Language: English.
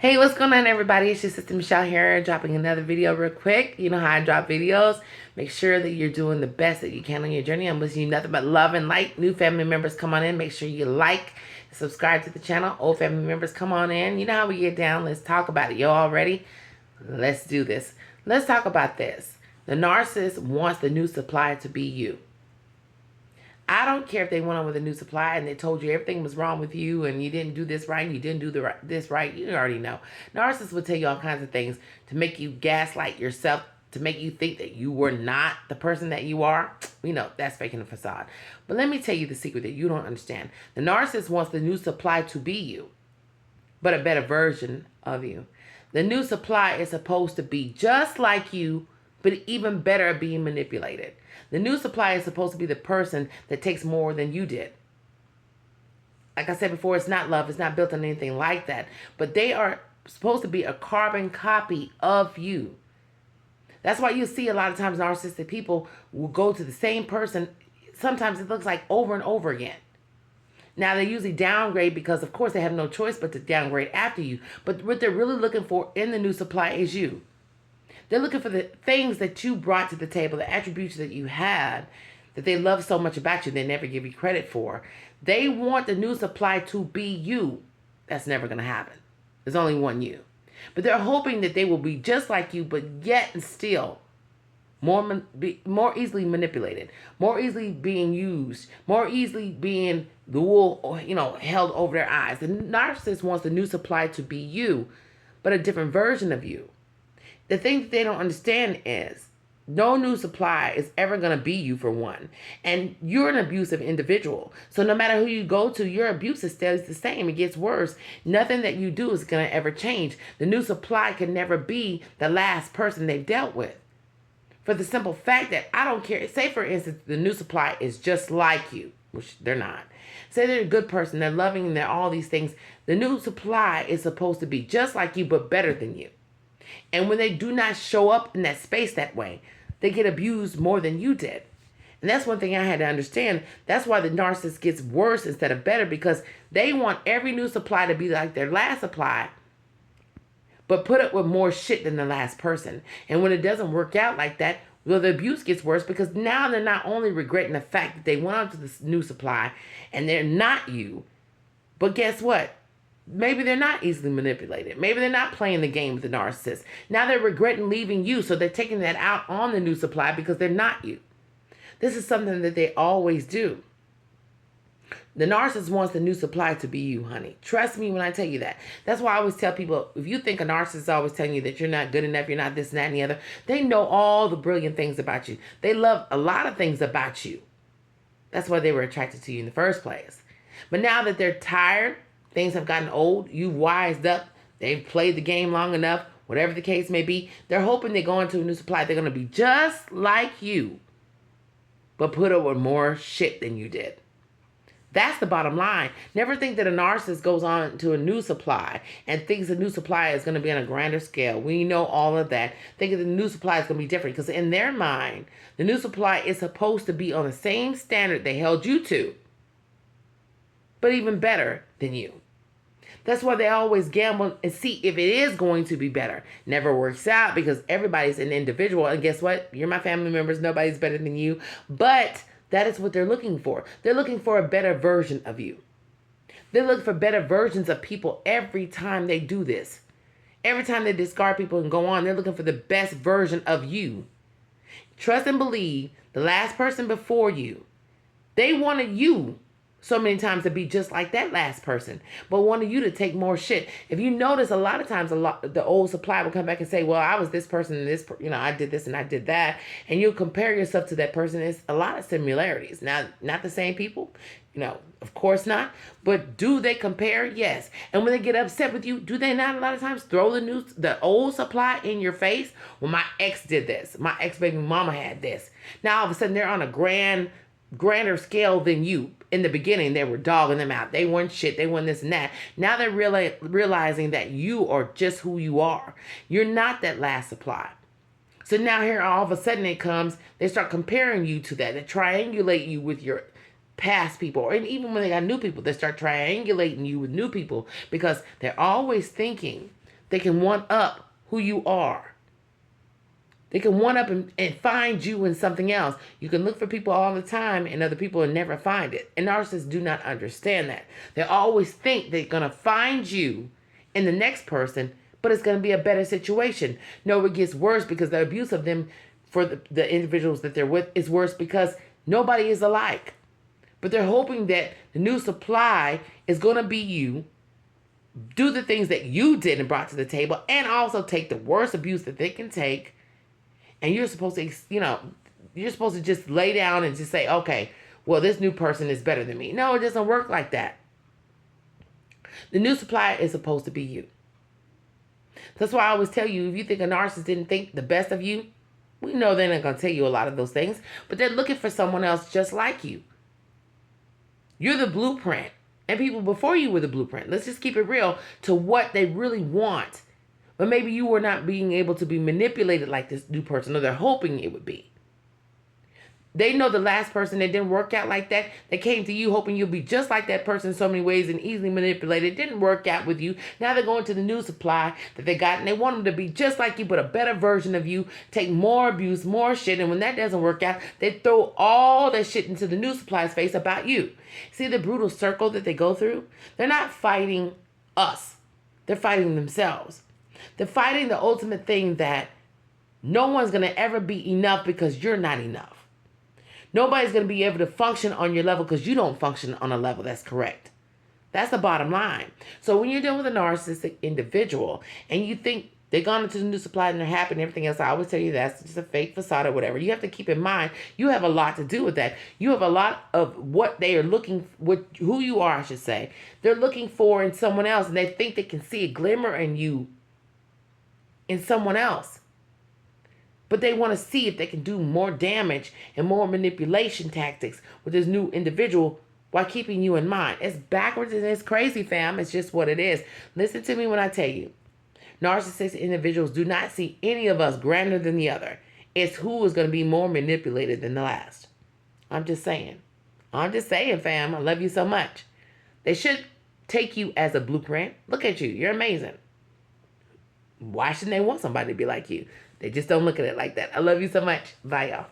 Hey, what's going on, everybody? It's your sister Michelle here, dropping another video real quick. You know how I drop videos. Make sure that you're doing the best that you can on your journey. I'm wishing you nothing but love and light. New family members, come on in. Make sure you like, subscribe to the channel. Old family members, come on in. You know how we get down. Let's talk about it. You all ready? Let's do this. Let's talk about this. The narcissist wants the new supply to be you. I don't care if they went on with a new supply and they told you everything was wrong with you and you didn't do this right, you didn't do this right. You already know. Narcissists will tell you all kinds of things to make you gaslight yourself, to make you think that you were not the person that you are. We know that's faking a facade. But let me tell you the secret that you don't understand. The narcissist wants the new supply to be you, but a better version of you. The new supply is supposed to be just like you, but even better at being manipulated. The new supply is supposed to be the person that takes more than you did. Like I said before, it's not love. It's not built on anything like that. But they are supposed to be a carbon copy of you. That's why you see a lot of times narcissistic people will go to the same person. Sometimes it looks like over and over again. Now, they usually downgrade because, of course, they have no choice but to downgrade after you. But what they're really looking for in the new supply is you. They're looking for the things that you brought to the table, the attributes that you had, that they love so much about you, they never give you credit for. They want the new supply to be you. That's never going to happen. There's only one you. But they're hoping that they will be just like you, but yet and still more easily manipulated, more easily being used, more easily being the wool, held over their eyes. The narcissist wants the new supply to be you, but a different version of you. The thing that they don't understand is no new supply is ever going to be you, for one. And you're an abusive individual. So no matter who you go to, your abuse stays the same. It gets worse. Nothing that you do is going to ever change. The new supply can never be the last person they've dealt with. For the simple fact that I don't care. Say, for instance, the new supply is just like you, which they're not. Say they're a good person, they're loving, and they're all these things. The new supply is supposed to be just like you, but better than you. And when they do not show up in that space that way, they get abused more than you did. And that's one thing I had to understand. That's why the narcissist gets worse instead of better, because they want every new supply to be like their last supply, but put up with more shit than the last person. And when it doesn't work out like that, well, the abuse gets worse, because now they're not only regretting the fact that they went on to this new supply and they're not you, but guess what? Maybe they're not easily manipulated. Maybe they're not playing the game with the narcissist. Now they're regretting leaving you, so they're taking that out on the new supply because they're not you. This is something that they always do. The narcissist wants the new supply to be you, honey. Trust me when I tell you that. That's why I always tell people, if you think a narcissist is always telling you that you're not good enough, you're not this and that and the other, they know all the brilliant things about you. They love a lot of things about you. That's why they were attracted to you in the first place. But now that they're tired, things have gotten old, you've wised up, they've played the game long enough, whatever the case may be, they're hoping they go into a new supply. They're going to be just like you, but put up with more shit than you did. That's the bottom line. Never think that a narcissist goes on to a new supply and thinks the new supply is going to be on a grander scale. We know all of that. Thinking the new supply is going to be different, because in their mind, the new supply is supposed to be on the same standard they held you to, but even better than you. That's why they always gamble and see if it is going to be better. Never works out, because everybody's an individual. And guess what? You're my family members. Nobody's better than you. But that is what they're looking for. They're looking for a better version of you. They're looking for better versions of people every time they do this. Every time they discard people and go on, they're looking for the best version of you. Trust and believe, the last person before you, they wanted you so many times to be just like that last person, but wanted you to take more shit. If you notice, a lot of times, the old supply will come back and say, well, I was this person and this, I did this and I did that. And you'll compare yourself to that person. It's a lot of similarities. Now, not the same people, of course not, but do they compare? Yes. And when they get upset with you, do they not a lot of times throw the old supply in your face? Well, my ex did this. My ex baby mama had this. Now, all of a sudden, they're on a grander scale than you. In the beginning, they were dogging them out. They weren't shit. They weren't this and that. Now they're realizing that you are just who you are. You're not that last supply. So now here, all of a sudden it comes, they start comparing you to that. They triangulate you with your past people. And even when they got new people, they start triangulating you with new people, because they're always thinking They can one up who you are. They can one up and find you in something else. You can look for people all the time and other people will never find it. And narcissists do not understand that. They always think they're going to find you in the next person, but it's going to be a better situation. No, it gets worse because the abuse of them for the individuals that they're with is worse because nobody is alike. But they're hoping that the new supply is going to be you, do the things that you did and brought to the table, and also take the worst abuse that they can take. And you're supposed to, you're supposed to just lay down and just say, okay, well, this new person is better than me. No, it doesn't work like that. The new supply is supposed to be you. That's why I always tell you, if you think a narcissist didn't think the best of you, we know they're not going to tell you a lot of those things, but they're looking for someone else just like you. You're the blueprint. And people before you were the blueprint. Let's just keep it real to what they really want. But maybe you were not being able to be manipulated like this new person, or they're hoping it would be. They know the last person that didn't work out like that. They came to you hoping you'll be just like that person in so many ways and easily manipulated. It didn't work out with you. Now they're going to the new supply that they got, and they want them to be just like you, but a better version of you, take more abuse, more shit. And when that doesn't work out, they throw all that shit into the new supply's face about you. See the brutal circle that they go through? They're not fighting us. They're fighting themselves. They're fighting the ultimate thing that no one's going to ever be enough because you're not enough. Nobody's going to be able to function on your level because you don't function on a level that's correct. That's the bottom line. So when you're dealing with a narcissistic individual and you think they've gone into the new supply and they're happy and everything else, I always tell you that's just a fake facade or whatever. You have to keep in mind you have a lot to do with that. You have a lot of what they are looking, who you are, I should say. They're looking for in someone else, and they think they can see a glimmer in you in someone else. But they want to see if they can do more damage and more manipulation tactics with this new individual while keeping you in mind. It's backwards and it's crazy, fam. It's just what it is. Listen to me when I tell you. Narcissistic individuals do not see any of us grander than the other. It's who is going to be more manipulated than the last. I'm just saying. I'm just saying, fam. I love you so much. They should take you as a blueprint. Look at you. You're amazing. Why shouldn't they want somebody to be like you? They just don't look at it like that. I love you so much. Bye, y'all.